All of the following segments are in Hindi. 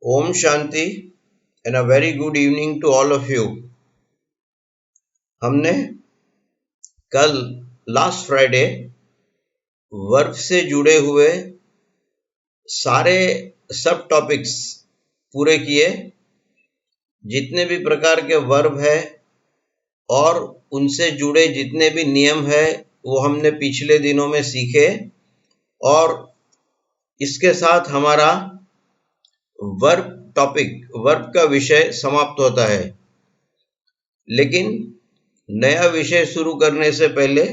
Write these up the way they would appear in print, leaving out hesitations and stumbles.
Om Shanti and a very good evening to all of you. हमने कल लास्ट फ्राइडे वर्ब से जुड़े हुए सारे सब टॉपिक्स पूरे किए। जितने भी प्रकार के वर्ब है और उनसे जुड़े जितने भी नियम है वो हमने पिछले दिनों में सीखे और इसके साथ हमारा वर्ब का विषय समाप्त होता है। लेकिन नया विषय शुरू करने से पहले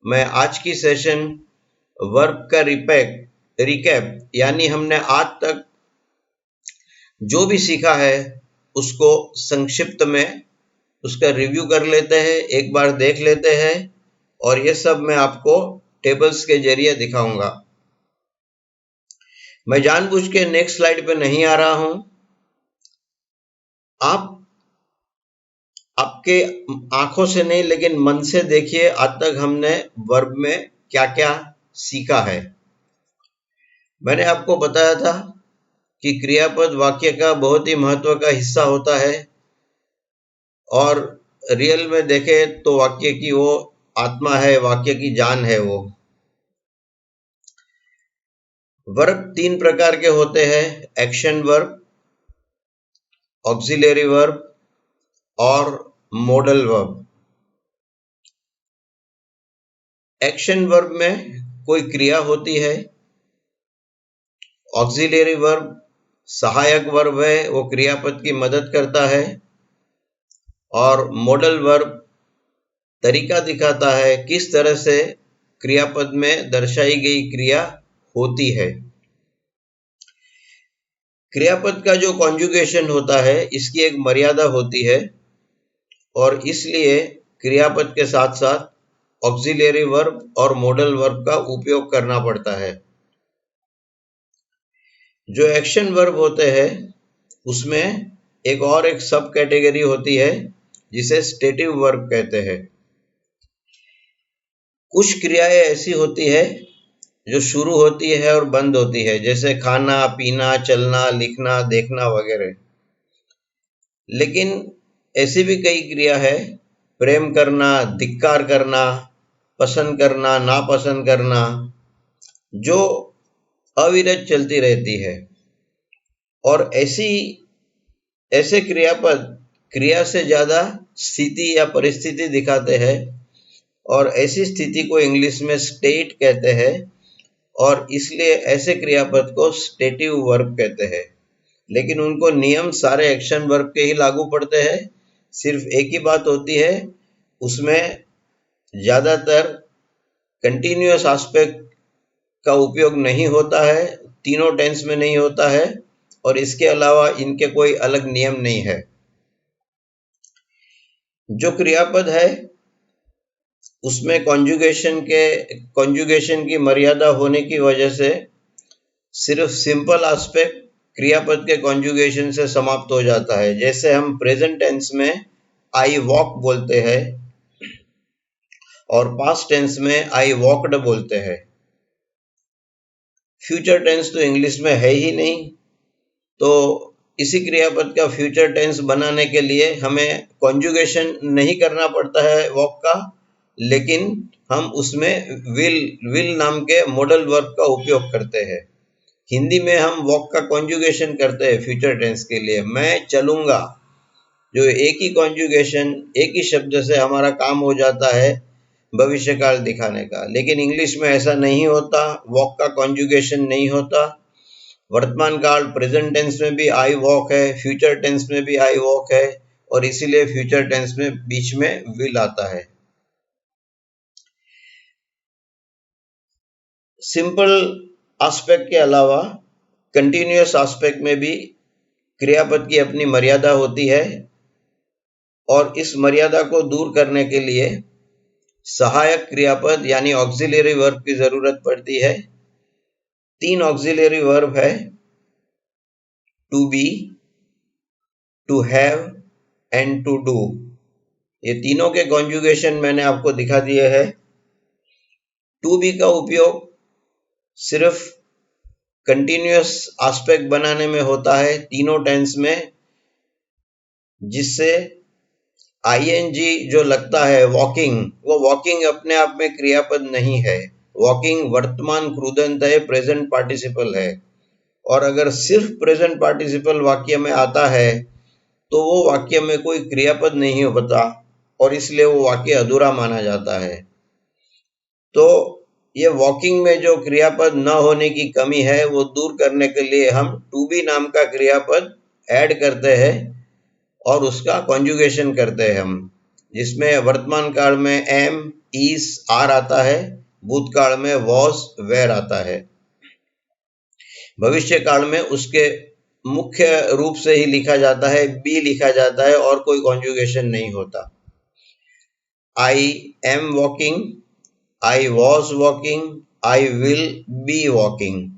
मैं आज की सेशन वर्ब का रिकैप यानी हमने आज तक जो भी सीखा है उसको संक्षिप्त में उसका रिव्यू कर लेते हैं, एक बार देख लेते हैं और ये सब मैं आपको टेबल्स के जरिए दिखाऊंगा। मैं जानबूझ के नेक्स्ट स्लाइड पे नहीं आ रहा हूं। आप आपके आंखों से नहीं लेकिन मन से देखिए आज तक हमने वर्ब में क्या क्या सीखा है। मैंने आपको बताया था कि क्रियापद वाक्य का बहुत ही महत्व का हिस्सा होता है और रियल में देखें तो वाक्य की वो आत्मा है, वाक्य की जान है। वो वर्ब तीन प्रकार के होते हैं, एक्शन वर्ब, ऑक्सिलरी वर्ब और मॉडल वर्ब। एक्शन वर्ब में कोई क्रिया होती है, ऑक्सिलरी वर्ब सहायक वर्ब है, वो क्रियापद की मदद करता है और मॉडल वर्ब तरीका दिखाता है किस तरह से क्रियापद में दर्शाई गई क्रिया होती है। क्रियापद का जो कॉन्जुगेशन होता है इसकी एक मर्यादा होती है और इसलिए क्रियापद के साथ साथ ऑक्सिलरी वर्ब और मॉडल वर्ब का उपयोग करना पड़ता है। जो एक्शन वर्ब होते हैं उसमें एक सब कैटेगरी होती है जिसे स्टेटिव वर्ब कहते हैं। कुछ क्रियाएं ऐसी होती है जो शुरू होती है और बंद होती है, जैसे खाना, पीना, चलना, लिखना, देखना वगैरह। लेकिन ऐसी भी कई क्रिया है, प्रेम करना, धिक्कार करना, पसंद करना, नापसंद करना, जो अविरत चलती रहती है और ऐसे क्रियापद क्रिया से ज्यादा स्थिति या परिस्थिति दिखाते हैं और ऐसी स्थिति को इंग्लिश में स्टेट कहते हैं और इसलिए ऐसे क्रियापद को स्टेटिव वर्ब कहते हैं। लेकिन उनको नियम सारे एक्शन वर्ब के ही लागू पड़ते हैं। सिर्फ एक ही बात होती है, उसमें ज्यादातर कंटिन्यूअस एस्पेक्ट का उपयोग नहीं होता है, तीनों टेंस में नहीं होता है और इसके अलावा इनके कोई अलग नियम नहीं है। जो क्रियापद है उसमें कॉन्जुगेशन की मर्यादा होने की वजह से सिर्फ सिंपल एस्पेक्ट क्रियापद के कॉन्जुगेशन से समाप्त हो जाता है। जैसे हम प्रेजेंट टेंस में आई वॉक बोलते हैं और पास्ट टेंस में आई वॉकड बोलते हैं। फ्यूचर टेंस तो इंग्लिश में है ही नहीं, तो इसी क्रियापद का फ्यूचर टेंस बनाने के लिए हमें कॉन्जुगेशन नहीं करना पड़ता है वॉक का, लेकिन हम उसमें विल नाम के मॉडल वर्ब का उपयोग करते हैं। हिंदी में हम वॉक का कॉन्जुगेशन करते हैं फ्यूचर टेंस के लिए, मैं चलूंगा, जो एक ही कॉन्जुगेशन एक ही शब्द से हमारा काम हो जाता है भविष्य काल दिखाने का। लेकिन इंग्लिश में ऐसा नहीं होता, वॉक का कॉन्जुगेशन नहीं होता। वर्तमान काल प्रेजेंट टेंस में भी आई वॉक है, फ्यूचर टेंस में भी आई वॉक है और इसीलिए फ्यूचर टेंस में बीच में विल आता है। सिंपल एस्पेक्ट के अलावा कंटिन्यूअस एस्पेक्ट में भी क्रियापद की अपनी मर्यादा होती है और इस मर्यादा को दूर करने के लिए सहायक क्रियापद यानी ऑक्सिलरी वर्ब की जरूरत पड़ती है। तीन ऑक्सिलरी वर्ब है, to be, to have and to do. ये तीनों के कॉन्जुगेशन मैंने आपको दिखा दिए हैं। टू बी का उपयोग सिर्फ कंटिन्यूअस एस्पेक्ट बनाने में होता है तीनों टेंस में, जिससे आईएनजी जो लगता है वॉकिंग, वो वॉकिंग अपने आप में क्रियापद नहीं है। वॉकिंग वर्तमान कृदंत है, प्रेजेंट पार्टिसिपल है। और अगर सिर्फ प्रेजेंट पार्टिसिपल वाक्य में आता है तो वो वाक्य में कोई क्रियापद नहीं होता और इसलिए वो वाक्य अधूरा माना जाता है। तो ये वॉकिंग में जो क्रियापद न होने की कमी है वो दूर करने के लिए हम टू बी नाम का क्रियापद ऐड करते हैं और उसका कॉन्जुगेशन करते हैं हम, जिसमें वर्तमान काल में एम, इज, आर आता है, भूतकाल में वॉज, वेर आता है, भविष्य काल में उसके मुख्य रूप से ही लिखा जाता है, बी लिखा जाता है और कोई कॉन्जुगेशन नहीं होता। I am walking, I was walking, I will be walking.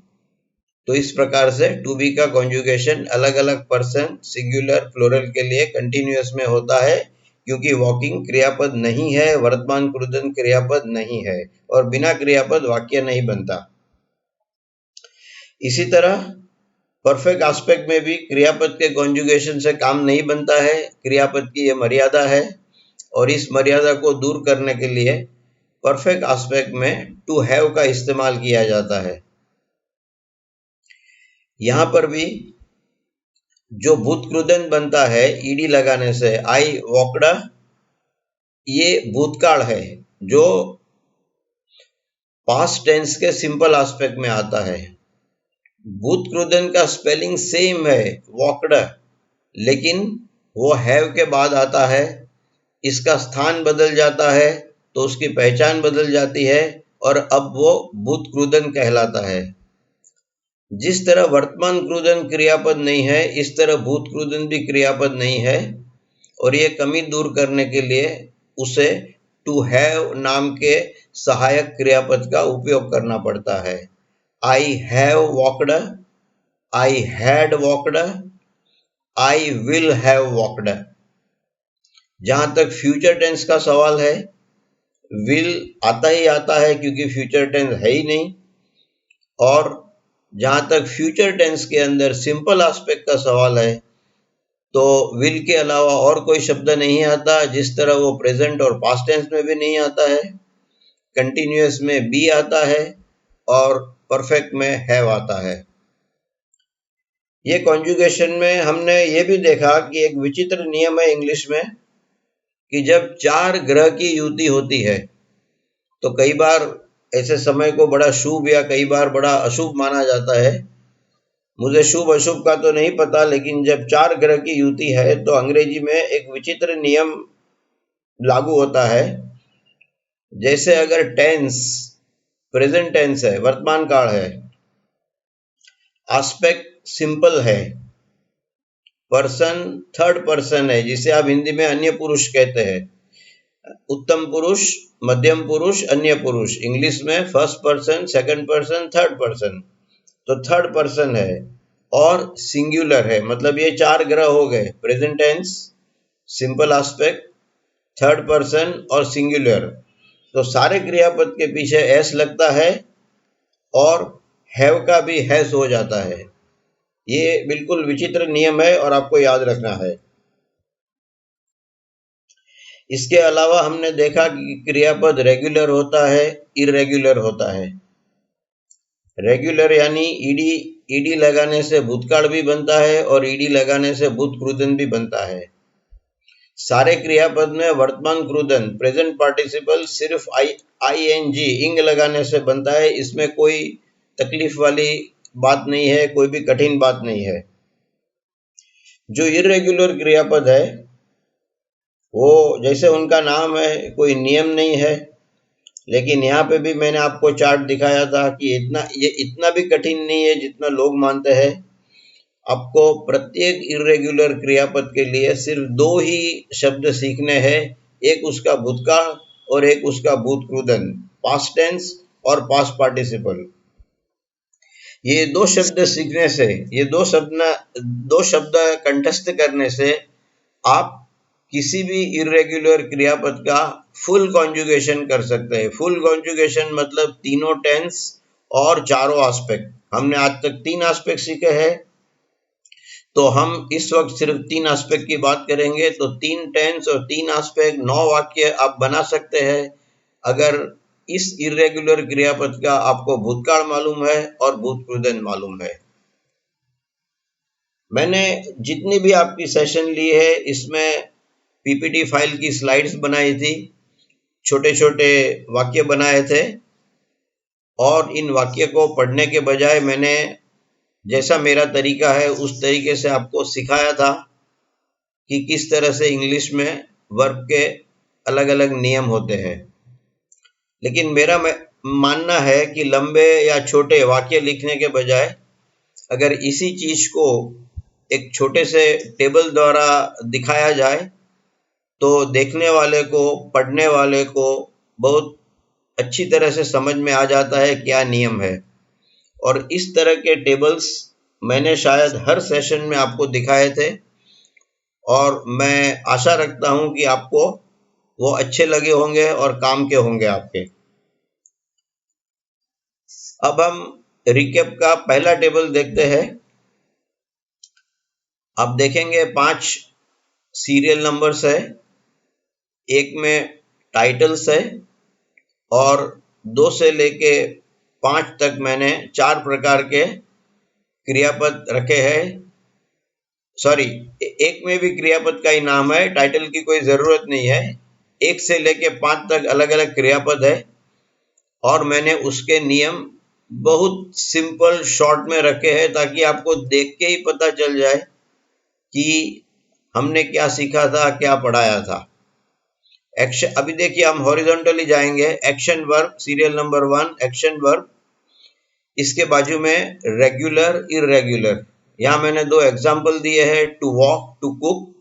तो इस प्रकार से टू बी का कॉन्जुगेशन अलग अलग पर्सन, सिंगुलर, प्लूरल के लिए कंटिन्यूअस में होता है, क्योंकि वॉकिंग क्रियापद नहीं है, वर्तमान कृदंत क्रियापद नहीं है और बिना क्रियापद वाक्य नहीं बनता। इसी तरह परफेक्ट एस्पेक्ट में भी क्रियापद के कॉन्जुगेशन से काम नहीं बनता है। क्रियापद की ये मर्यादा है और इस मर्यादा को दूर करने के लिए परफेक्ट एस्पेक्ट में टू हैव का इस्तेमाल किया जाता है। यहां पर भी जो भूतकृदंत बनता है ईडी लगाने से, आई वॉकड़ा, ये भूतकाल है जो पास्ट टेंस के सिंपल एस्पेक्ट में आता है। भूतकृदंत का स्पेलिंग सेम है, वॉकड़ा, लेकिन वो हैव के बाद आता है, इसका स्थान बदल जाता है तो उसकी पहचान बदल जाती है और अब वो भूतकृदंत कहलाता है। जिस तरह वर्तमान कृदंत क्रियापद नहीं है, इस तरह भूतकृदंत भी क्रियापद नहीं है और ये कमी दूर करने के लिए उसे टू हैव नाम के सहायक क्रियापद का उपयोग करना पड़ता है। I have walked, I had walked, I will have walked। जहां तक फ्यूचर टेंस का सवाल है, will आता ही आता है क्योंकि फ्यूचर टेंस है ही नहीं, और जहां तक फ्यूचर टेंस के अंदर सिंपल एस्पेक्ट का सवाल है तो will के अलावा और कोई शब्द नहीं आता, जिस तरह वो प्रेजेंट और पास्ट टेंस में भी नहीं आता है। कंटिन्यूअस में be आता है और परफेक्ट में हैव आता है। ये कॉन्जुगेशन में हमने ये भी देखा कि एक विचित्र नियम है इंग्लिश में कि जब चार ग्रह की युति होती है तो कई बार ऐसे समय को बड़ा शुभ या कई बार बड़ा अशुभ माना जाता है। मुझे शुभ अशुभ का तो नहीं पता, लेकिन जब चार ग्रह की युति है तो अंग्रेजी में एक विचित्र नियम लागू होता है। जैसे अगर टेंस प्रेजेंट टेंस है, वर्तमान काल है, एस्पेक्ट सिंपल है, पर्सन थर्ड पर्सन है जिसे आप हिंदी में अन्य पुरुष कहते हैं, उत्तम पुरुष, मध्यम पुरुष, अन्य पुरुष, इंग्लिश में first person, second person, third person, तो थर्ड पर्सन है और सिंगुलर है। मतलब ये चार ग्रह हो गए, present tense, simple aspect, third person और सिंगुलर। तो सारे क्रियापद के पीछे एस लगता है और हैव का भी हैस हो जाता है। ये बिल्कुल विचित्र नियम है और आपको याद रखना है। इसके अलावा हमने देखा कि क्रियापद रेगुलर होता है, इरेगुलर होता है। रेगुलर यानी ईडी लगाने से भूतकाल भी बनता है और ईडी लगाने से भूतकृदंत भी बनता है। सारे क्रियापद में वर्तमान कृदंत प्रेजेंट पार्टिसिपल सिर्फ आईएनजी इंग लगाने से बनता है। इसमें कोई तकलीफ वाली बात नहीं है, कोई भी कठिन बात नहीं है। जो इरेगुलर क्रियापद है वो जैसे उनका नाम है, कोई नियम नहीं है, लेकिन यहाँ पे भी मैंने आपको चार्ट दिखाया था कि ये इतना भी कठिन नहीं है जितना लोग मानते हैं। आपको प्रत्येक इरेगुलर क्रियापद के लिए सिर्फ दो ही शब्द सीखने हैं, एक उसका भूतकाल और एक उसका भूतकृदंत, पास्ट टेंस और पास्ट पार्टिसिपल। ये दो शब्द सीखने से, ये दो शब्द कंठस्थ करने से आप किसी भी इरेगुलर क्रियापद का फुल कॉन्जुगेशन कर सकते हैं। फुल कॉन्जुगेशन मतलब तीनों टेंस और चारों एस्पेक्ट, हमने आज तक 3 एस्पेक्ट सीखे हैं, तो हम इस वक्त सिर्फ 3 एस्पेक्ट की बात करेंगे। तो 3 टेंस और 3 एस्पेक्ट 9 वाक्य आप बना सकते हैं अगर इस इर्रेगुलर क्रियापद का आपको भूतकाल मालूम है और भूतकृदंत मालूम है। मैंने जितनी भी आपकी सेशन ली है इसमें पीपीटी फाइल की स्लाइड्स बनाई थी, छोटे छोटे वाक्य बनाए थे, और इन वाक्य को पढ़ने के बजाय मैंने जैसा मेरा तरीका है उस तरीके से आपको सिखाया था कि किस तरह से इंग्लिश में वर्ब के अलग अलग नियम होते हैं। लेकिन मेरा मानना है कि लंबे या छोटे वाक्य लिखने के बजाय अगर इसी चीज को एक छोटे से टेबल द्वारा दिखाया जाए तो देखने वाले को, पढ़ने वाले को बहुत अच्छी तरह से समझ में आ जाता है क्या नियम है। और इस तरह के टेबल्स मैंने शायद हर सेशन में आपको दिखाए थे, और मैं आशा रखता हूं कि आपको वो अच्छे लगे होंगे और काम के होंगे आपके। अब हम रिकैप का पहला टेबल देखते हैं। आप देखेंगे 5 सीरियल नंबर्स है, एक में टाइटल्स है, और 2 से लेके 5 तक मैंने 4 प्रकार के क्रियापद रखे हैं। सॉरी, एक में भी क्रियापद का ही नाम है, टाइटल की कोई जरूरत नहीं है। 1 से लेके 5 तक अलग अलग क्रियापद है, और मैंने उसके नियम बहुत सिंपल शॉर्ट में रखे हैं ताकि आपको देख के ही पता चल जाए कि हमने क्या सीखा था, क्या पढ़ाया था। एक्शन, अभी देखिए हम हॉरिजॉन्टली जाएंगे। Action verb, serial number 1 action verb, इसके बाजू में रेगुलर, इर्रेगुलर। यहाँ मैंने 2 एग्जाम्पल दिए हैं, टू वॉक, टू कुक,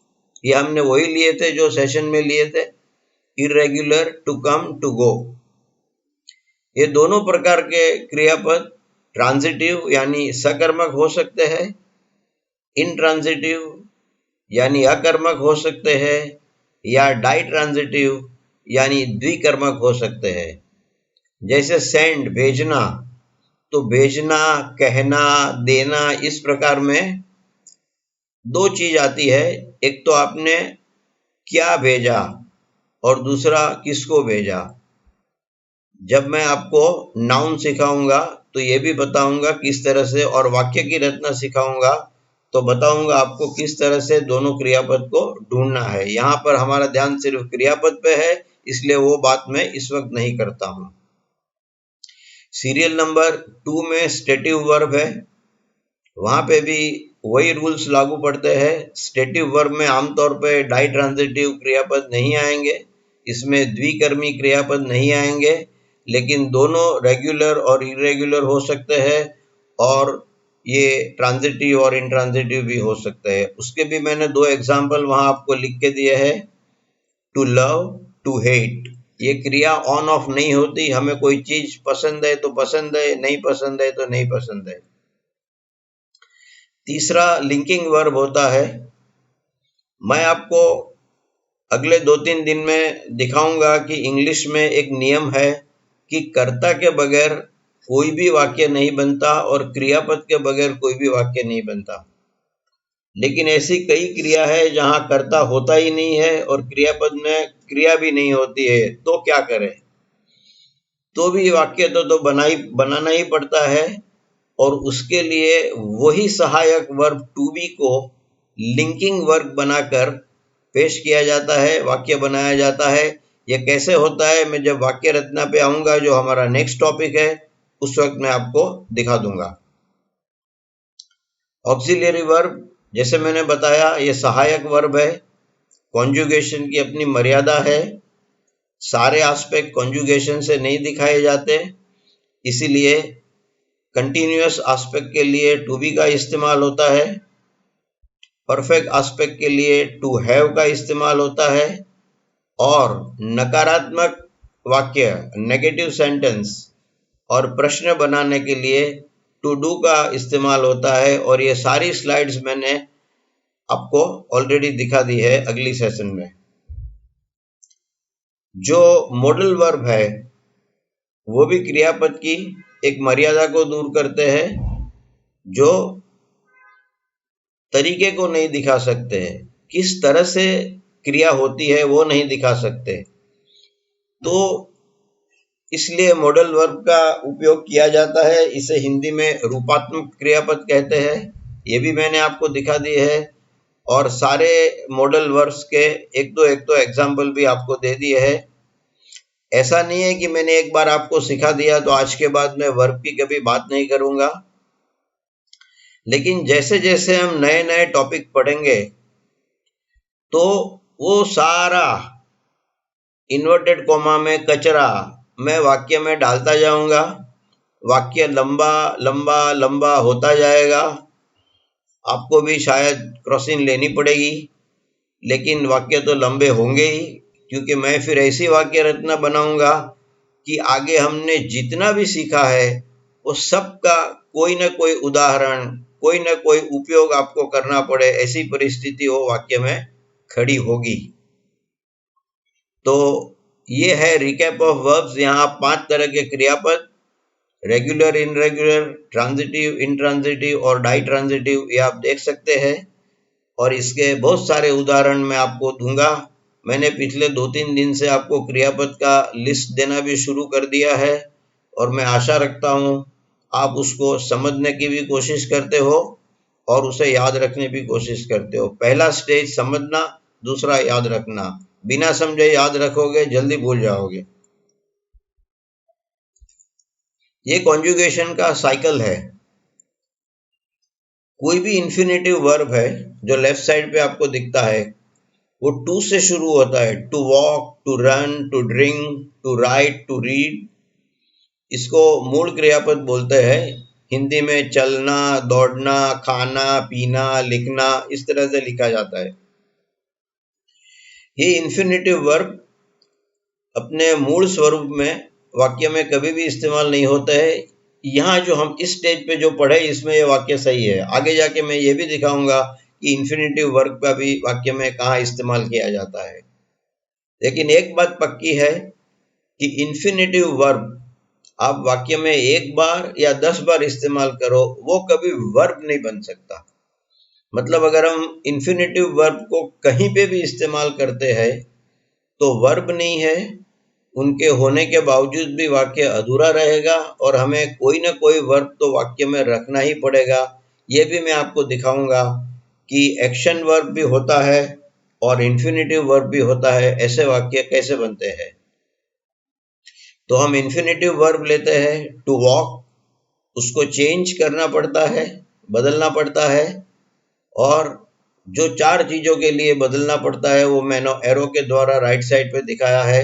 ये हमने वही लिए थे जो सेशन में लिए थे। Irregular, to come, to go. ये दोनों प्रकार के क्रियापद ट्रांजिटिव यानी सकर्मक हो सकते हैं, इनट्रांजिटिव यानी अकर्मक हो सकते हैं, या डाई ट्रांजिटिव यानी द्विकर्मक हो सकते हैं। जैसे सेंड, भेजना, तो भेजना, कहना, देना, इस प्रकार में 2 चीज आती है। एक तो आपने क्या भेजा और दूसरा किसको भेजा। जब मैं आपको नाउन सिखाऊंगा तो ये भी बताऊंगा किस तरह से, और वाक्य की रचना सिखाऊंगा तो बताऊंगा आपको किस तरह से दोनों क्रियापद को ढूंढना है। यहाँ पर हमारा ध्यान सिर्फ क्रियापद पे है, इसलिए वो बात मैं इस वक्त नहीं करता हूं। सीरियल नंबर 2 में स्टेटिव वर्ब है, वहां पे भी वही रूल्स लागू पड़ते हैं। स्टेटिव वर्ब में आमतौर पे डाई ट्रांजिटिव क्रियापद नहीं आएंगे, इसमें द्विकर्मी क्रियापद नहीं आएंगे, लेकिन दोनों रेगुलर और इरेगुलर हो सकते हैं, और ये ट्रांजिटिव और इंट्रांजिटिव भी हो सकते हैं। उसके भी मैंने 2 एग्जाम्पल वहां आपको लिख के दिए हैं। टू लव, टू हेट, ये क्रिया ऑन ऑफ नहीं होती। हमें कोई चीज पसंद है तो पसंद है, नहीं पसंद है तो नहीं पसंद है। तीसरा लिंकिंग वर्ब होता है। मैं आपको अगले 2-3 दिन में दिखाऊंगा कि इंग्लिश में एक नियम है कि कर्ता के बगैर कोई भी वाक्य नहीं बनता और क्रियापद के बगैर कोई भी वाक्य नहीं बनता। लेकिन ऐसी कई क्रिया है जहां कर्ता होता ही नहीं है और क्रियापद में क्रिया भी नहीं होती है, तो क्या करें। तो भी वाक्य तो बनाना ही पड़ता है, और उसके लिए वही सहायक वर्ब टू बी को लिंकिंग वर्ब बनाकर पेश किया जाता है, वाक्य बनाया जाता है। यह कैसे होता है मैं जब वाक्य रचना पे आऊंगा, जो हमारा नेक्स्ट टॉपिक है, उस वक्त मैं आपको दिखा दूंगा। ऑक्सिलियरी वर्ब, जैसे मैंने बताया, ये सहायक वर्ब है। कॉन्जुगेशन की अपनी मर्यादा है, सारे एस्पेक्ट कॉन्जुगेशन से नहीं दिखाए जाते, इसीलिए कंटिन्यूअस एस्पेक्ट के लिए टू बी का इस्तेमाल होता है, परफेक्ट एस्पेक्ट के लिए टू हैव का इस्तेमाल होता है, और नकारात्मक वाक्य नेगेटिव सेंटेंस और प्रश्न बनाने के लिए टू डू का इस्तेमाल होता है। और ये सारी स्लाइड्स मैंने आपको ऑलरेडी दिखा दी है अगली सेशन में। जो मॉडल वर्ब है वो भी क्रियापद की एक मर्यादा को दूर करते हैं। जो तरीके को नहीं दिखा सकते हैं, किस तरह से क्रिया होती है वो नहीं दिखा सकते। तो इसलिए मॉडल वर्ब का उपयोग किया जाता है। इसे हिंदी में रूपात्मक क्रियापद कहते हैं। ये भी मैंने आपको दिखा दी है और सारे मॉडल वर्ब्स के एक दो एग्जाम्पल भी आपको दे दिए है। ऐसा नहीं है कि मैंने एक बार आपको सिखा दिया तो आज के बाद मैं वर्ब की कभी बात नहीं करूंगा, लेकिन जैसे जैसे हम नए नए टॉपिक पढ़ेंगे तो वो सारा इन्वर्टेड कॉमा में कचरा मैं वाक्य में डालता जाऊंगा। वाक्य लंबा लंबा लंबा होता जाएगा। आपको भी शायद क्रॉसिंग लेनी पड़ेगी, लेकिन वाक्य तो लंबे होंगे ही, क्योंकि मैं फिर ऐसी वाक्य रचना बनाऊंगा कि आगे हमने जितना भी सीखा है वो सबका कोई ना कोई उदाहरण, कोई ना कोई उपयोग आपको करना पड़े, ऐसी परिस्थिति वो वाक्य में खड़ी होगी। तो ये है रिकैप ऑफ वर्ब्स। यहाँ 5 तरह के क्रियापद, रेगुलर, इनरेगुलर, ट्रांजिटिव, इंट्रांजिटिव और डाई ट्रांजिटिव, ये आप देख सकते हैं और इसके बहुत सारे उदाहरण मैं आपको दूंगा। मैंने पिछले 2-3 दिन से आपको क्रियापद का लिस्ट देना भी शुरू कर दिया है और मैं आशा रखता हूँ आप उसको समझने की भी कोशिश करते हो और उसे याद रखने की कोशिश करते हो। पहला स्टेज समझना, दूसरा याद रखना। बिना समझे याद रखोगे जल्दी भूल जाओगे। ये कॉन्जुगेशन का साइकिल है। कोई भी इन्फिनेटिव वर्ब है जो लेफ्ट साइड पे आपको दिखता है वो टू से शुरू होता है। To walk, to run, to drink, to write, to read. इसको मूल क्रियापद बोलते हैं। हिंदी में चलना, दौड़ना, खाना, पीना, लिखना, इस तरह से लिखा जाता है। ये इन्फिनेटिव वर्ब अपने मूल स्वरूप में वाक्य में कभी भी इस्तेमाल नहीं होता है। यहाँ जो हम इस स्टेज पे जो पढ़े इसमें ये वाक्य सही है। आगे जाके मैं ये भी दिखाऊंगा कि इन्फिनेटिव वर्ब का भी वाक्य में कहाँ इस्तेमाल किया जाता है। लेकिन एक बात पक्की है कि इन्फिनेटिव वर्ब आप वाक्य में एक बार या 10 बार इस्तेमाल करो, वो कभी वर्ब नहीं बन सकता। मतलब अगर हम इन्फिनेटिव वर्ब को कहीं पे भी इस्तेमाल करते हैं तो वर्ब नहीं है, उनके होने के बावजूद भी वाक्य अधूरा रहेगा और हमें कोई ना कोई वर्ब तो वाक्य में रखना ही पड़ेगा। ये भी मैं आपको दिखाऊंगा कि एक्शन वर्ब भी होता है और इन्फिनेटिव वर्ब भी होता है। ऐसे वाक्य कैसे बनते हैं। तो हम इन्फिनेटिव वर्ब लेते हैं टू वॉक, उसको चेंज करना पड़ता है, बदलना पड़ता है, और जो 4 चीजों के लिए बदलना पड़ता है वो मैंने एरो के द्वारा राइट साइड पे दिखाया है।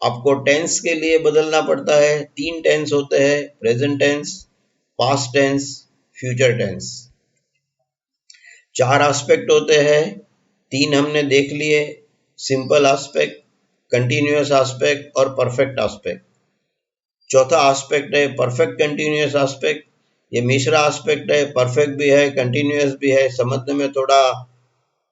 आपको टेंस के लिए बदलना पड़ता है। 3 टेंस होते हैं, present tense, past tense, future tense. 4 aspect होते हैं, 3 हमने देख लिए, सिंपल एस्पेक्ट, कंटिन्यूअस एस्पेक्ट और परफेक्ट एस्पेक्ट। चौथा एस्पेक्ट है परफेक्ट कंटिन्यूअस एस्पेक्ट। ये मिश्रा एस्पेक्ट है, परफेक्ट भी है, कंटिन्यूअस भी है, समझने में थोड़ा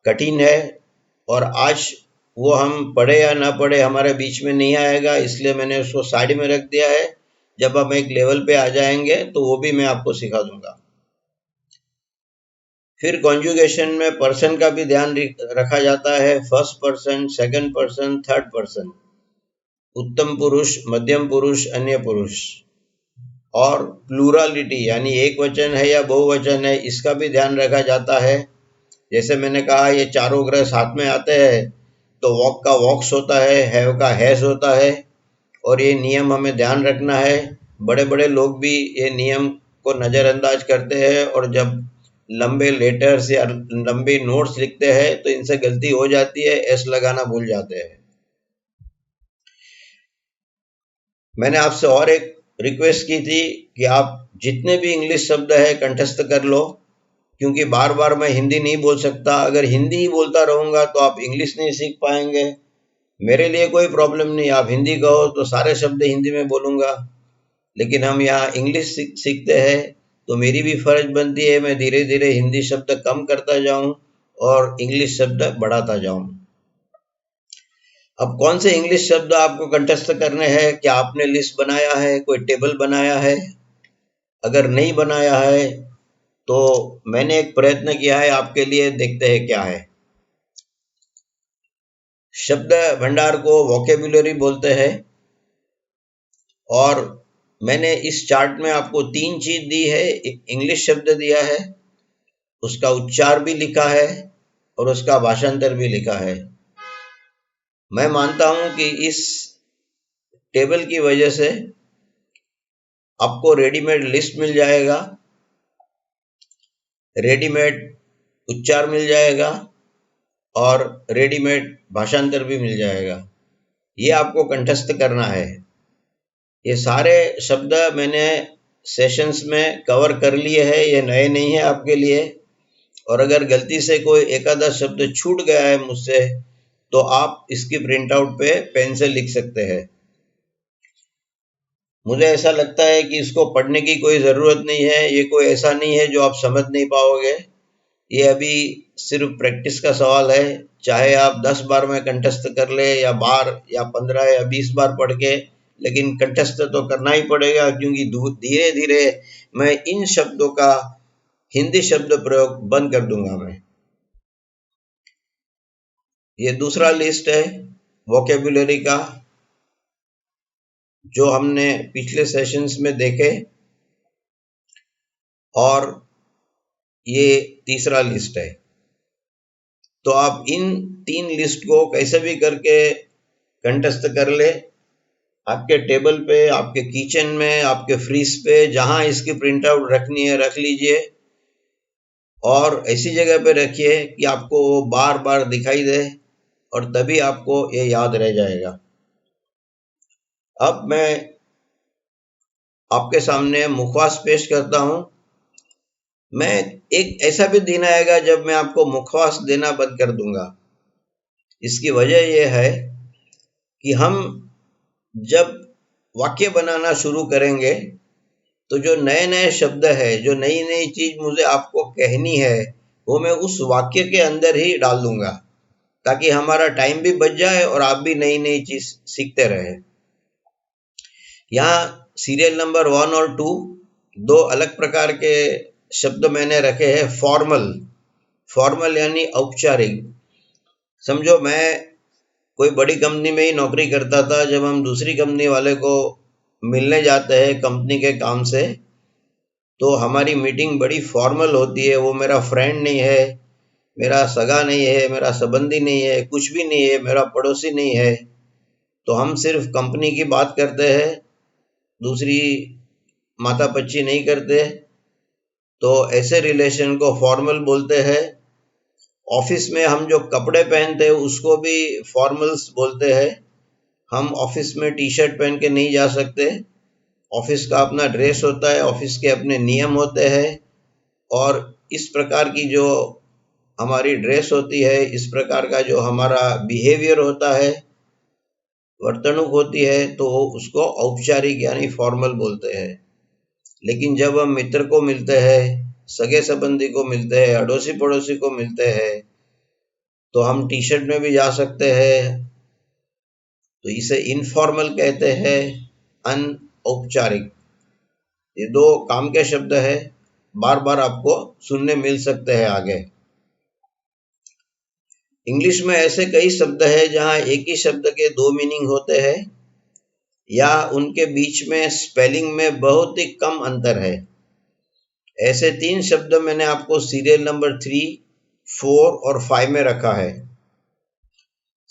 कठिन है और आज वो हम पढ़े या ना पढ़े हमारे बीच में नहीं आएगा, इसलिए मैंने उसको साइड में रख दिया है। जब हम एक लेवल पे आ जाएंगे तो वो भी मैं आपको सिखा दूंगा। फिर कॉन्जुगेशन में पर्सन का भी ध्यान रखा जाता है। First person, second person, third person, उत्तम पुरुष, मध्यम पुरुष, अन्य पुरुष, और प्लूरलिटी यानी एक वचन है या बहुवचन है, इसका भी ध्यान रखा जाता है। जैसे मैंने कहा ये चारों ग्रह साथ में आते हैं तो वॉक का वॉक्स होता है, हैव का हैज होता है, और ये नियम हमें ध्यान रखना है। बड़े बड़े लोग भी ये नियम को नज़रअंदाज करते हैं और जब लंबे लेटर्स या लंबे नोट्स लिखते हैं तो इनसे गलती हो जाती है, एस लगाना भूल जाते हैं। मैंने आपसे और एक रिक्वेस्ट की थी कि आप जितने भी इंग्लिश शब्द है कंठस्थ कर लो, क्योंकि बार बार मैं हिंदी नहीं बोल सकता। अगर हिंदी ही बोलता रहूंगा तो आप इंग्लिश नहीं सीख पाएंगे। मेरे लिए कोई प्रॉब्लम नहीं, आप हिंदी कहो तो सारे शब्द हिंदी में बोलूंगा, लेकिन हम यहाँ इंग्लिश सीखते हैं तो मेरी भी फर्ज बनती है मैं धीरे धीरे हिंदी शब्द कम करता जाऊं और इंग्लिश शब्द बढ़ाता जाऊं। अब कौन से इंग्लिश शब्द आपको कंठस्थ करने हैं? क्या आपने लिस्ट बनाया है, कोई टेबल बनाया है? अगर नहीं बनाया है तो मैंने एक प्रयत्न किया है आपके लिए, देखते हैं क्या है। शब्द भंडार को वोकेबुलरी बोलते हैं, और मैंने इस चार्ट में आपको 3 चीज दी है। इंग्लिश शब्द दिया है, उसका उच्चार भी लिखा है और उसका भाषांतर भी लिखा है। मैं मानता हूं कि इस टेबल की वजह से आपको रेडीमेड लिस्ट मिल जाएगा, रेडीमेड उच्चार मिल जाएगा और रेडीमेड भाषांतर भी मिल जाएगा। ये आपको कंठस्थ करना है। ये सारे शब्द मैंने सेशंस में कवर कर लिए हैं, ये नए नहीं है आपके लिए। और अगर गलती से कोई एक आधा शब्द छूट गया है मुझसे, तो आप इसकी प्रिंट आउट पे पेन से लिख सकते हैं। मुझे ऐसा लगता है कि इसको पढ़ने की कोई ज़रूरत नहीं है। ये कोई ऐसा नहीं है जो आप समझ नहीं पाओगे। ये अभी सिर्फ प्रैक्टिस का सवाल है। चाहे आप 10 बार में कंठस्थ कर ले, या बार या 15 या 20 बार पढ़ के, लेकिन कंठस्थ तो करना ही पड़ेगा, क्योंकि धीरे धीरे मैं इन शब्दों का हिंदी शब्द प्रयोग बंद कर दूंगा मैं। ये दूसरा लिस्ट है वोकेबुलरी का, जो हमने पिछले सेशंस में देखे, और ये तीसरा लिस्ट है। तो आप इन 3 लिस्ट को कैसे भी करके कंठस्थ कर ले। आपके टेबल पे, आपके किचन में, आपके फ्रिज पे, जहां इसकी प्रिंट आउट रखनी है रख लीजिए, और ऐसी जगह पे रखिए कि आपको वो बार बार दिखाई दे, और तभी आपको ये याद रह जाएगा। अब मैं आपके सामने मुखवास पेश करता हूं। मैं एक ऐसा भी दिन आएगा जब मैं आपको मुखवास देना बंद कर दूंगा। इसकी वजह यह है कि हम जब वाक्य बनाना शुरू करेंगे, तो जो नए नए शब्द है, जो नई नई चीज मुझे आपको कहनी है, वो मैं उस वाक्य के अंदर ही डाल दूंगा, ताकि हमारा टाइम भी बच जाए और आप भी नई नई चीज सीखते रहे। यहाँ सीरियल नंबर 1 और 2 दो अलग प्रकार के शब्द मैंने रखे हैं। फॉर्मल यानी औपचारिक। समझो मैं कोई बड़ी कंपनी में ही नौकरी करता था। जब हम दूसरी कंपनी वाले को मिलने जाते हैं कंपनी के काम से, तो हमारी मीटिंग बड़ी फॉर्मल होती है। वो मेरा फ्रेंड नहीं है, मेरा सगा नहीं है, मेरा संबंधी नहीं है, कुछ भी नहीं है, मेरा पड़ोसी नहीं है। तो हम सिर्फ कंपनी की बात करते हैं, दूसरी माता पच्ची नहीं करते। तो ऐसे रिलेशन को फॉर्मल बोलते हैं। ऑफिस में हम जो कपड़े पहनते हैं उसको भी फॉर्मल्स बोलते हैं। हम ऑफिस में टी शर्ट पहन के नहीं जा सकते। ऑफिस का अपना ड्रेस होता है, ऑफिस के अपने नियम होते हैं, और इस प्रकार की जो हमारी ड्रेस होती है, इस प्रकार का जो हमारा बिहेवियर होता है, वर्तणुक होती है, तो उसको औपचारिक यानी फॉर्मल बोलते हैं। लेकिन जब हम मित्र को मिलते हैं, सगे संबंधी को मिलते हैं, अड़ोसी पड़ोसी को मिलते हैं, तो हम टी शर्ट में भी जा सकते हैं। तो इसे इनफॉर्मल कहते हैं, अनौपचारिक। ये दो काम के शब्द है, बार बार आपको सुनने मिल सकते हैं आगे। इंग्लिश में ऐसे कई शब्द हैं जहां एक ही शब्द के 2 मीनिंग होते हैं, या उनके बीच में स्पेलिंग में बहुत ही कम अंतर है। ऐसे 3 शब्द मैंने आपको सीरियल नंबर 3, 4 और 5 में रखा है।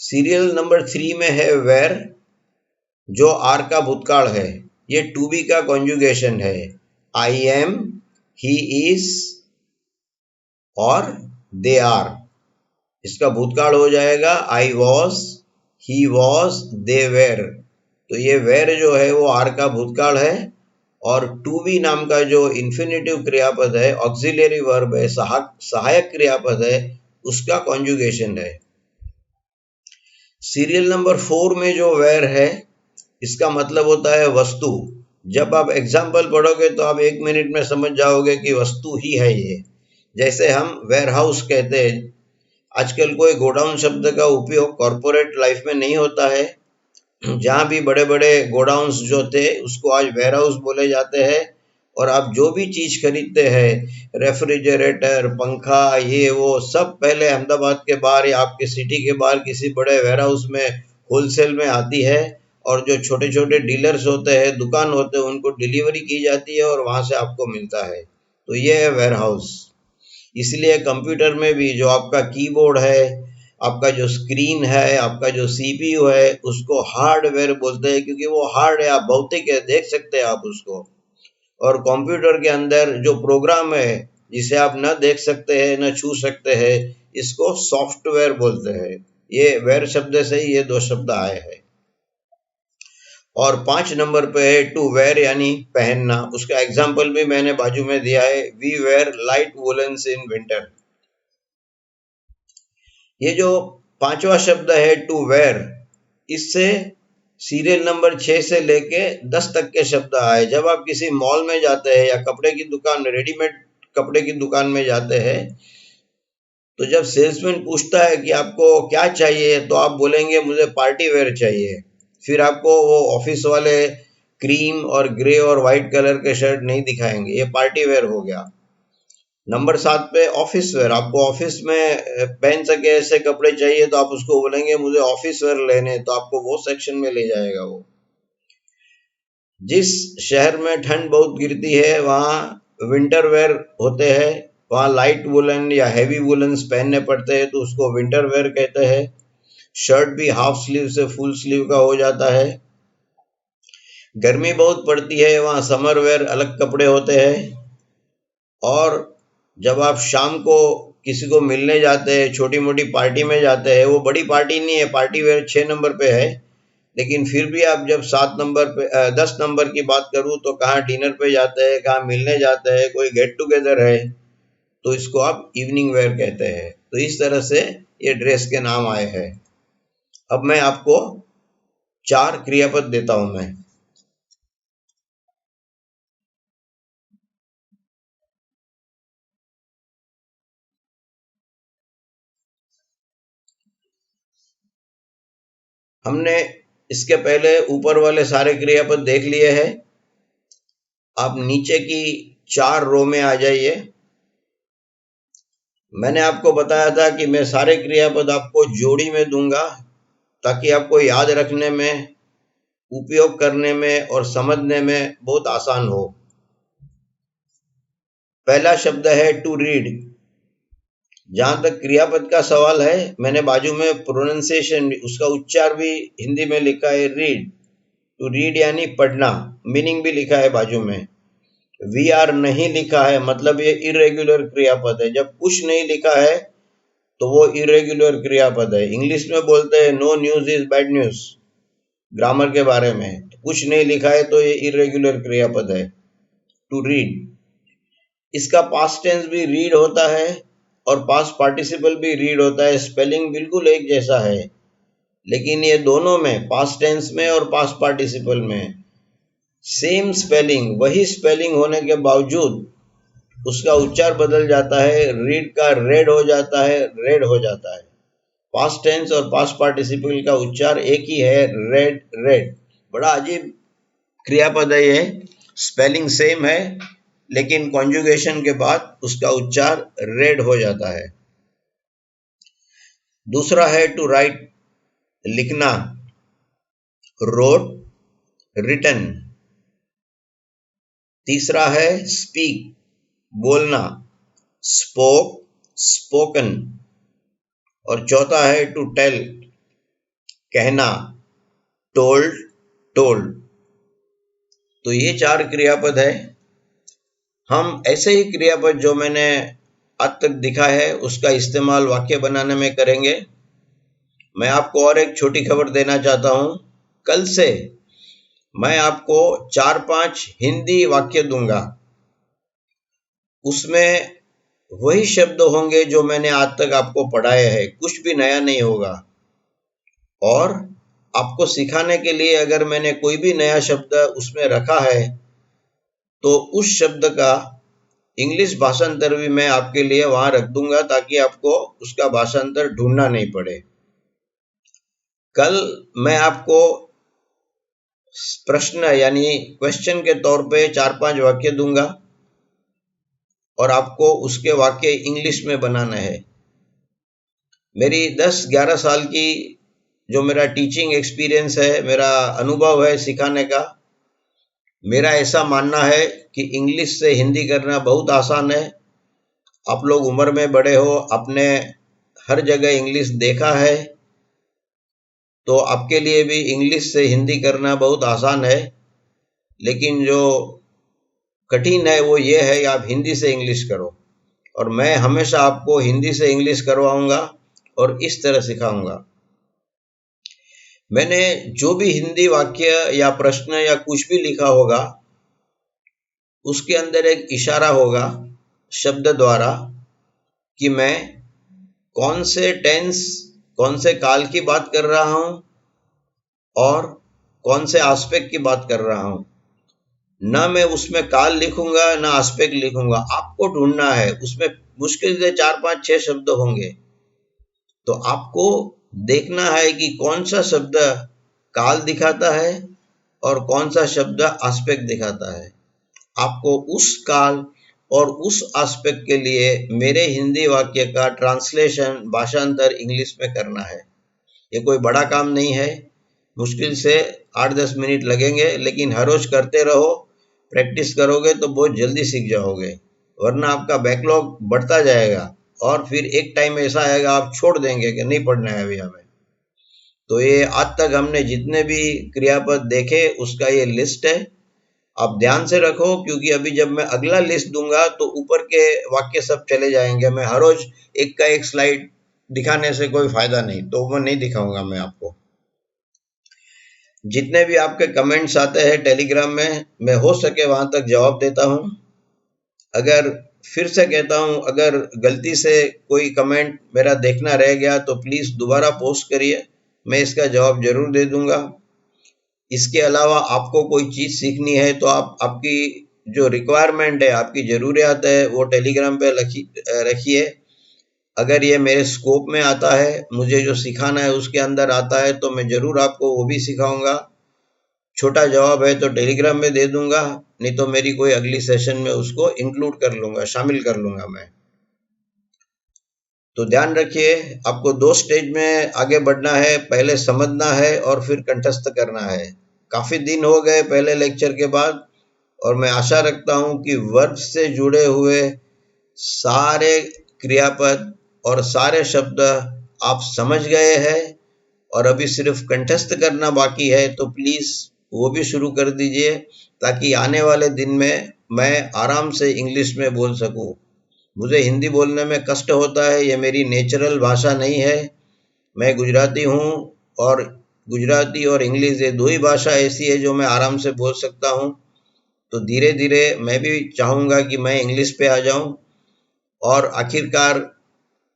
सीरियल नंबर 3 में है वेर, जो आर का भूतकाल है। ये टू बी का कॉन्जुगेशन है। आई एम, ही इज और दे आर। इसका भूतकाल हो जाएगा I was, he was, they were. तो ये वेर जो है वो आर का भूतकाल है, और टू बी नाम का जो इन्फिनेटिव क्रियापद है, ऑक्सिलरी वर्ब है, सहायक क्रियापद है, उसका कॉन्जुगेशन है। सीरियल नंबर 4 में जो वेर है, इसका मतलब होता है वस्तु। जब आप एग्जाम्पल पढ़ोगे तो आप 1 मिनट में समझ जाओगे कि वस्तु ही है ये। जैसे हम वेयर हाउस कहते हैं। आजकल कोई गोडाउन शब्द का उपयोग कॉर्पोरेट लाइफ में नहीं होता है। जहाँ भी बड़े बड़े गोडाउन्स जो थे उसको आज वेयर हाउस बोले जाते हैं, और आप जो भी चीज खरीदते हैं, रेफ्रिजरेटर, पंखा, ये वो सब पहले अहमदाबाद के बाहर या आपके सिटी के बाहर किसी बड़े वेयर हाउस में होलसेल में आती है, और जो छोटे छोटे डीलर्स होते हैं, दुकान होते हैं, उनको डिलीवरी की जाती है और वहां से आपको मिलता है। तो ये है वेयर हाउस। इसलिए कंप्यूटर में भी जो आपका कीबोर्ड है, आपका जो स्क्रीन है, आपका जो सीपीयू है, उसको हार्डवेयर बोलते हैं, क्योंकि वो हार्ड है, आप भौतिक है, देख सकते हैं आप उसको। और कंप्यूटर के अंदर जो प्रोग्राम है जिसे आप न देख सकते हैं न छू सकते हैं, इसको सॉफ्टवेयर बोलते हैं। ये वेयर शब्द से ही ये दो शब्द आए हैं। और 5 नंबर पे है टू वेयर, यानी पहनना। उसका एग्जाम्पल भी मैंने बाजू में दिया है, we wear light woollens in winter. ये जो 5वां शब्द है टू वेयर, इससे सीरियल नंबर 6 से लेके 10 तक के शब्द आए। जब आप किसी मॉल में जाते हैं या कपड़े की दुकान में, रेडीमेड कपड़े की दुकान में जाते हैं, तो जब सेल्समैन पूछता है कि आपको क्या चाहिए, तो आप बोलेंगे मुझे पार्टी वेयर चाहिए। फिर आपको वो ऑफिस वाले क्रीम और ग्रे और व्हाइट कलर के शर्ट नहीं दिखाएंगे, ये पार्टी वेयर हो गया। नंबर 7 पे ऑफिस वेयर, आपको ऑफिस में पहन सके ऐसे कपड़े चाहिए, तो आप उसको बोलेंगे मुझे ऑफिस वेयर लेने, तो आपको वो सेक्शन में ले जाएगा वो। जिस शहर में ठंड बहुत गिरती है वहाँ विंटर वेयर होते हैं, वहाँ लाइट वुलन या हैवी वुलन्स पहनने पड़ते हैं, तो उसको विंटर वेयर कहते हैं। शर्ट भी हाफ स्लीव से फुल स्लीव का हो जाता है। गर्मी बहुत पड़ती है, वहाँ समर वेयर अलग कपड़े होते हैं। और जब आप शाम को किसी को मिलने जाते हैं, छोटी मोटी पार्टी में जाते हैं, वो बड़ी पार्टी नहीं है, पार्टी वेयर 6 नंबर पे है, लेकिन फिर भी आप जब 7 नंबर पे 10 नंबर की बात करूं, तो कहाँ डिनर पे जाते हैं, कहाँ मिलने जाते हैं, कोई गेट टुगेदर है, तो इसको आप इवनिंग वेयर कहते हैं। तो इस तरह से ये ड्रेस के नाम आए हैं। अब मैं आपको 4 क्रियापद देता हूं मैं। हमने इसके पहले ऊपर वाले सारे क्रियापद देख लिए हैं। आप नीचे की 4 रो में आ जाइए। मैंने आपको बताया था कि मैं सारे क्रियापद आपको जोड़ी में दूंगा, ताकि आपको याद रखने में, उपयोग करने में और समझने में बहुत आसान हो। पहला शब्द है टू रीड। जहां तक क्रियापद का सवाल है, मैंने बाजू में प्रोनाउंसिएशन, उसका उच्चार भी हिंदी में लिखा है, रीड। टू रीड यानी पढ़ना, मीनिंग भी लिखा है बाजू में। वी आर नहीं लिखा है, मतलब ये इरेगुलर क्रियापद है। जब कुछ नहीं लिखा है तो वो इरेगुलर क्रियापद है। इंग्लिश में बोलते हैं no news is bad news, grammar के बारे में। कुछ नहीं लिखा है तो ये इरेगुलर क्रियापद है, टू रीड। इसका पास्ट टेंस भी रीड होता है और पास्ट पार्टिसिपल भी रीड होता है। स्पेलिंग बिल्कुल एक जैसा है, लेकिन ये दोनों में, पास्ट टेंस में और पास्ट पार्टिसिपल में, सेम स्पेलिंग, वही स्पेलिंग होने के बावजूद उसका उच्चार बदल जाता है। रीड का रेड हो जाता है, रेड हो जाता है। पास्ट टेंस और पास्ट पार्टिसिपल का उच्चार एक ही है, रेड, रेड। बड़ा अजीब क्रियापद है ये। स्पेलिंग सेम है, लेकिन कॉन्जुगेशन के बाद उसका उच्चार रेड हो जाता है। दूसरा है टू राइट, लिखना, रोट, रिटन। तीसरा है स्पीक, बोलना, स्पोक, स्पोकन। और चौथा है टू टेल, कहना, टोल्ड, टोल्ड। तो ये 4 क्रियापद है। हम ऐसे ही क्रियापद जो मैंने आज तक दिखा है उसका इस्तेमाल वाक्य बनाने में करेंगे। मैं आपको और एक छोटी खबर देना चाहता हूं। कल से मैं आपको 4-5 हिंदी वाक्य दूंगा। उसमें वही शब्द होंगे जो मैंने आज तक आपको पढ़ाए हैं, कुछ भी नया नहीं होगा। और आपको सिखाने के लिए अगर मैंने कोई भी नया शब्द उसमें रखा है, तो उस शब्द का इंग्लिश भाषांतर भी मैं आपके लिए वहां रख दूंगा, ताकि आपको उसका भाषांतर ढूंढना नहीं पड़े। कल मैं आपको प्रश्न यानी क्वेश्चन के तौर पे 4-5 वाक्य दूंगा और आपको उसके वाक्य इंग्लिश में बनाना है। मेरी 10-11 साल की जो मेरा टीचिंग एक्सपीरियंस है, मेरा अनुभव है सिखाने का, मेरा ऐसा मानना है कि इंग्लिश से हिंदी करना बहुत आसान है। आप लोग उम्र में बड़े हो, आपने हर जगह इंग्लिश देखा है, तो आपके लिए भी इंग्लिश से हिंदी करना बहुत आसान है। लेकिन जो कठिन है वो ये है कि आप हिंदी से इंग्लिश करो, और मैं हमेशा आपको हिंदी से इंग्लिश करवाऊंगा और इस तरह सिखाऊंगा। मैंने जो भी हिंदी वाक्य या प्रश्न या कुछ भी लिखा होगा, उसके अंदर एक इशारा होगा शब्द द्वारा कि मैं कौन से टेंस, कौन से काल की बात कर रहा हूं और कौन से आस्पेक्ट की बात कर रहा हूं। ना मैं उसमें काल लिखूंगा ना आस्पेक्ट लिखूंगा, आपको ढूंढना है। उसमें मुश्किल से 4-5-6 शब्द होंगे, तो आपको देखना है कि कौन सा शब्द काल दिखाता है और कौन सा शब्द आस्पेक्ट दिखाता है। आपको उस काल और उस आस्पेक्ट के लिए मेरे हिंदी वाक्य का ट्रांसलेशन, भाषांतर इंग्लिश में करना है। ये कोई बड़ा काम नहीं है, मुश्किल से 8-10 मिनट लगेंगे, लेकिन हर रोज करते रहो, प्रैक्टिस करोगे तो बहुत जल्दी सीख जाओगे। वरना आपका बैकलॉग बढ़ता जाएगा और फिर एक टाइम ऐसा आएगा आप छोड़ देंगे कि नहीं पढ़ना है अभी हमें। तो ये आज तक हमने जितने भी क्रियापद देखे उसका ये लिस्ट है, आप ध्यान से रखो, क्योंकि अभी जब मैं अगला लिस्ट दूंगा तो ऊपर के वाक्य सब चले जाएंगे। मैं हर रोज एक का एक स्लाइड दिखाने से कोई फायदा नहीं, तो वो नहीं दिखाऊंगा मैं आपको। जितने भी आपके कमेंट्स आते हैं टेलीग्राम में, मैं हो सके वहां तक जवाब देता हूं। अगर फिर से कहता हूं, अगर गलती से कोई कमेंट मेरा देखना रह गया तो प्लीज दोबारा पोस्ट करिए, मैं इसका जवाब जरूर दे दूंगा। इसके अलावा आपको कोई चीज सीखनी है तो आप आपकी जो रिक्वायरमेंट है, आपकी जरूरियात है, वो टेलीग्राम पे रखिए। अगर ये मेरे स्कोप में आता है, मुझे जो सिखाना है उसके अंदर आता है, तो मैं जरूर आपको वो भी सिखाऊंगा। छोटा जवाब है तो टेलीग्राम में दे दूंगा, नहीं तो मेरी कोई अगली सेशन में उसको इंक्लूड कर लूंगा, शामिल कर लूंगा मैं। तो ध्यान रखिए, आपको 2 स्टेज में आगे बढ़ना है, पहले समझना है और फिर कंठस्थ करना है। काफी दिन हो गए पहले लेक्चर के बाद, और मैं आशा रखता हूं कि वर्ब से जुड़े हुए सारे क्रियापद और सारे शब्द आप समझ गए हैं, और अभी सिर्फ कंठस्थ करना बाकी है। तो प्लीज वो भी शुरू कर दीजिए, ताकि आने वाले दिन में मैं आराम से इंग्लिश में बोल सकूं। मुझे हिंदी बोलने में कष्ट होता है, ये मेरी नेचुरल भाषा नहीं है। मैं गुजराती हूँ, और गुजराती और इंग्लिश ये 2 ही भाषा ऐसी है जो मैं आराम से बोल सकता हूँ। तो धीरे धीरे मैं भी चाहूँगा कि मैं इंग्लिश पे आ जाऊँ, और आखिरकार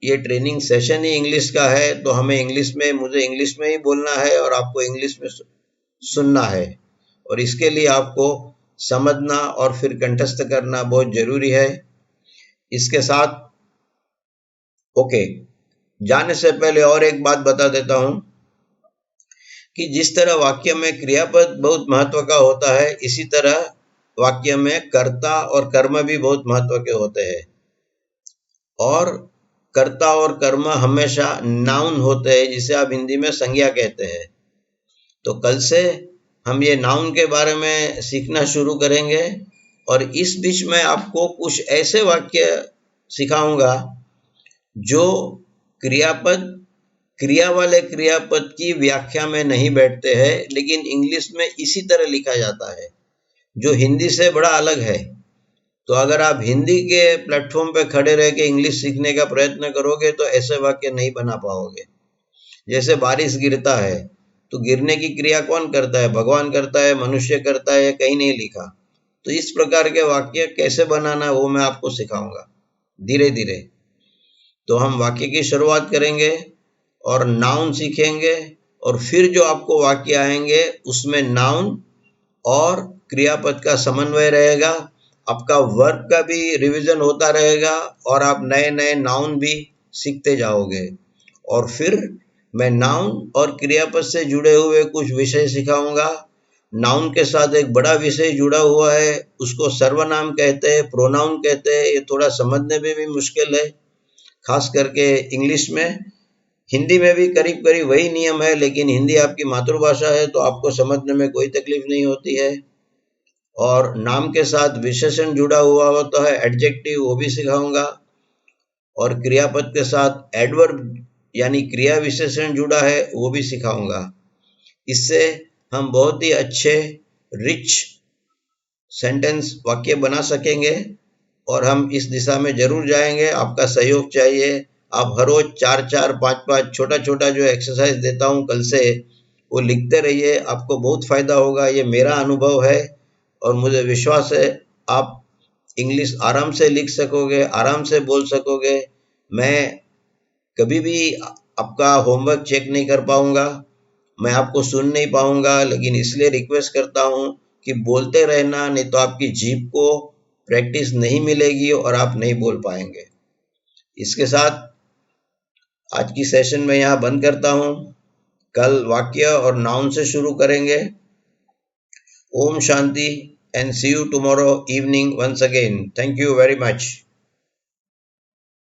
ये ट्रेनिंग सेशन ही इंग्लिश का है, तो हमें इंग्लिश में, मुझे इंग्लिश में ही बोलना है और आपको इंग्लिश में सुनना है। और इसके लिए आपको समझना और फिर कंठस्थ करना बहुत जरूरी है। इसके साथ ओके, जाने से पहले और एक बात बता देता हूं कि जिस तरह वाक्य में क्रियापद बहुत महत्व का होता है, इसी तरह वाक्य में कर्ता और कर्म भी बहुत महत्व के होते हैं। और कर्ता और कर्म हमेशा नाउन होते हैं, जिसे आप हिंदी में संज्ञा कहते हैं। तो कल से हम ये नाउन के बारे में सीखना शुरू करेंगे, और इस बीच में आपको कुछ ऐसे वाक्य सिखाऊंगा जो क्रियापद, क्रिया वाले क्रियापद की व्याख्या में नहीं बैठते हैं, लेकिन इंग्लिश में इसी तरह लिखा जाता है, जो हिंदी से बड़ा अलग है। तो अगर आप हिंदी के प्लेटफॉर्म पे खड़े रह के इंग्लिश सीखने का प्रयत्न करोगे तो ऐसे वाक्य नहीं बना पाओगे। जैसे बारिश गिरता है, तो गिरने की क्रिया कौन करता है? भगवान करता है, मनुष्य करता है, कहीं नहीं लिखा। तो इस प्रकार के वाक्य कैसे बनाना वो मैं आपको सिखाऊंगा धीरे धीरे। तो हम वाक्य की शुरुआत करेंगे और नाउन सीखेंगे, और फिर जो आपको वाक्य आएंगे उसमें नाउन और क्रियापद का समन्वय रहेगा। आपका वर्ब का भी रिवीजन होता रहेगा, और आप नए नए नाउन भी सीखते जाओगे। और फिर मैं नाउन और क्रियापद से जुड़े हुए कुछ विषय सिखाऊंगा, नाउन के साथ एक बड़ा विषय जुड़ा हुआ है, उसको सर्वनाम कहते हैं, प्रोनाउन कहते हैं। ये थोड़ा समझने में भी मुश्किल है, खास करके इंग्लिश में। हिंदी में भी करीब करीब वही नियम है, लेकिन हिंदी आपकी मातृभाषा है तो आपको समझने में कोई तकलीफ नहीं होती है। और नाम के साथ विशेषण जुड़ा हुआ होता है, एडजेक्टिव, वो भी सिखाऊंगा। और क्रियापद के साथ एडवर्ब यानी क्रिया विशेषण जुड़ा है, वो भी सिखाऊंगा। इससे हम बहुत ही अच्छे रिच सेंटेंस वाक्य बना सकेंगे और हम इस दिशा में जरूर जाएंगे। आपका सहयोग चाहिए। आप हर रोज 4-4, 5-5 छोटा छोटा जो एक्सरसाइज देता हूं कल से, वो लिखते रहिए, आपको बहुत फायदा होगा। ये मेरा अनुभव है और मुझे विश्वास है आप इंग्लिश आराम से लिख सकोगे, आराम से बोल सकोगे। मैं कभी भी आपका होमवर्क चेक नहीं कर पाऊंगा, मैं आपको सुन नहीं पाऊंगा, लेकिन इसलिए रिक्वेस्ट करता हूं कि बोलते रहना, नहीं तो आपकी जीभ को प्रैक्टिस नहीं मिलेगी और आप नहीं बोल पाएंगे। इसके साथ आज की सेशन में यहाँ बंद करता हूँ। कल वाक्य और नाउन से शुरू करेंगे। Om Shanti and see you tomorrow evening once again. Thank you very much.